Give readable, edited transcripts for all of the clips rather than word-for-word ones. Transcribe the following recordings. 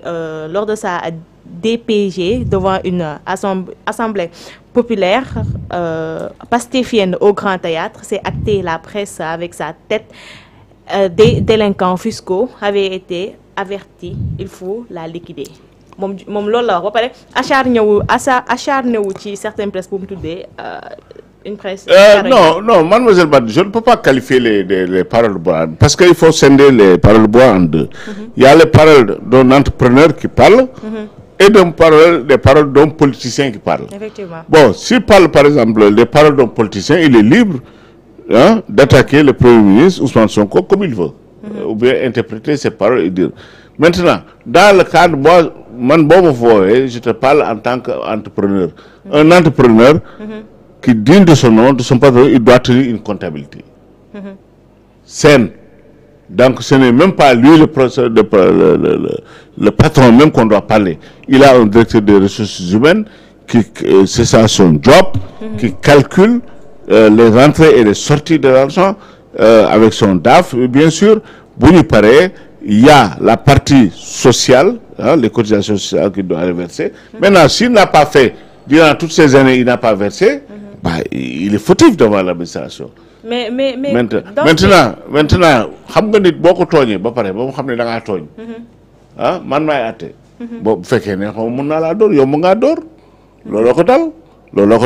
lors de sa DPG devant une assemblée populaire pastéfienne au Grand Théâtre, s'est acté la presse avec sa tête. Des délinquants fiscaux avaient été avertis, il faut la liquider. Mom loolu la wax ba pare acharné wu ci certaines presses pour me tudee une presse. Non, mademoiselle Bad, je ne peux pas qualifier les paroles bois parce qu'il faut scinder les paroles bois en deux. Il y a les paroles d'un entrepreneur qui parle et des paroles d'un politicien qui parle. Effectivement. Bon, s'il parle par exemple les paroles d'un politicien, il est libre d'attaquer le Premier ministre Ousmane Sonko comme il veut, ou bien interpréter ses paroles et dire. Maintenant, dans le cadre, moi, je te parle en tant qu'entrepreneur. Un entrepreneur qui digne de son nom, de son patron, il doit tenir une comptabilité saine. Donc, ce n'est même pas lui le patron même qu'on doit parler. Il a un directeur des ressources humaines c'est ça son job, qui calcule les entrées et les sorties de l'argent avec son DAF. Et bien sûr, il y a la partie sociale, les cotisations sociales qu'il doit verser. Maintenant, s'il n'a pas fait, durant toutes ces années, il n'a pas versé, il est fautif devant l'administration. Mais maintenant, xam nga nit boko togné ba paré ba mu xamné da nga togn. Man may atté. Bo féké né xam mën na la dor yow mu nga dor. Lolo ko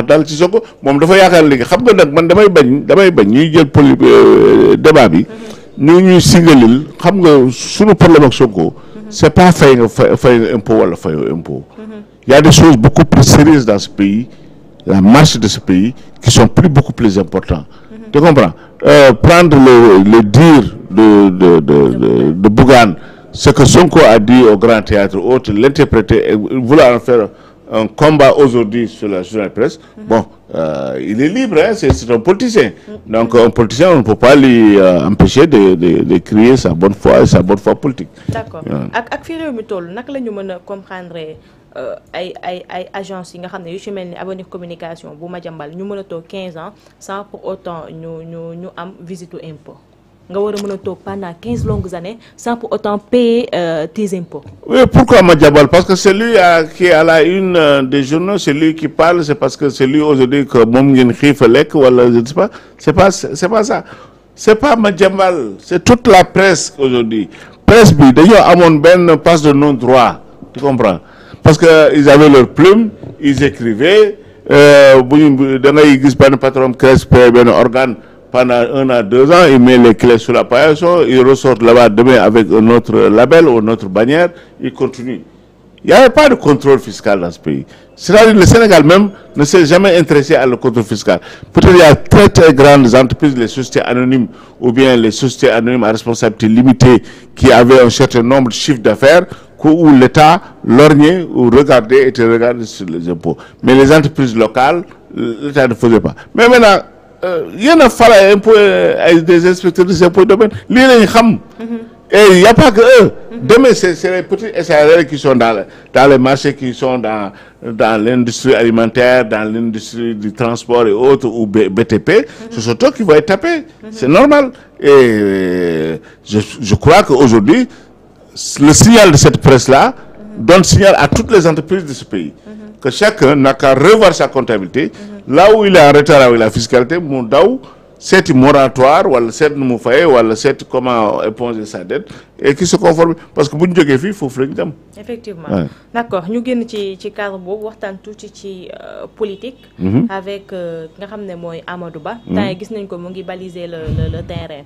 dal ci Sonko mom dafa yakal ligi xam nga nak man damay bañ ñuy jël débat bi ñuy singalil xam nga suñu problème ak Sonko c'est pas fay impôt wala fayo impôt. Il y a des choses beaucoup plus sérieuses dans ce pays, la marche de ce pays qui sont beaucoup plus importantes. Tu comprends? Prendre le dire de Bougane, ce que Sonko a dit au Grand Théâtre, autre, l'interpréter, vouloir en faire un combat aujourd'hui sur la presse, bon, il est libre, hein, c'est un politicien. Donc un politicien, on ne peut pas lui empêcher de crier sa bonne foi et sa bonne foi politique. D'accord. Ak fi réew mi toll naka lañu mëna comprendre ay agence yi nga xamné yu ci melni Avenir Communication bu Madiambal ñu mëna tok 15 ans sans pour autant ñu am visite impôt. Nga wara mëna tok pendant 15 longues années sans pour autant payer tes impôts. Oui, pourquoi Madiambal? Parce que c'est lui qui est à la une des journaux, c'est lui qui parle, c'est parce que c'est lui aujourd'hui que mom ngeen xifa lek wala je ne sais pas, c'est pas ça. C'est pas Madiambal, c'est toute la presse aujourd'hui. Presse bi dañu amone ben passe de non droit, tu comprends? Parce que ils avaient leur plume, ils écrivaient da ngay gis ben patron CRESP ben organe pendant 1 à 2 ans, il met les clés sur la paillasson, il ressort là-bas demain avec un autre label ou une autre bannière, il continue. Il n'y avait pas de contrôle fiscal dans ce pays. C'est-à-dire que le Sénégal même ne s'est jamais intéressé à le contrôle fiscal. Peut-être il y a très grandes entreprises, les sociétés anonymes ou bien les sociétés anonymes à responsabilité limitée qui avaient un certain nombre de chiffres d'affaires où l'État lorgnait ou regardait et regardait sur les impôts. Mais les entreprises locales, l'État ne faisait pas. Mais maintenant, il y en a fallu des inspecteurs des impôts de domaine. Et il n'y a pas que eux. Demain, c'est les petits SARL qui sont dans les marchés, qui sont dans l'industrie alimentaire, dans l'industrie du transport et autres, ou BTP. Ce sont eux qui vont être tapés. C'est normal. Et je crois qu'aujourd'hui, le signal de cette presse-là donne signal à toutes les entreprises de ce pays. Que chacun n'a qu'à revoir sa comptabilité. Là où il est en retard avec la fiscalité, c'est moratoire, ou c'est comment éponger sa dette, et qui se conforme. Parce que si on il faut faire. Effectivement. Ouais. D'accord. Nous avons un cadre politique avec Amadou Ba. Nous avons balisé le terrain.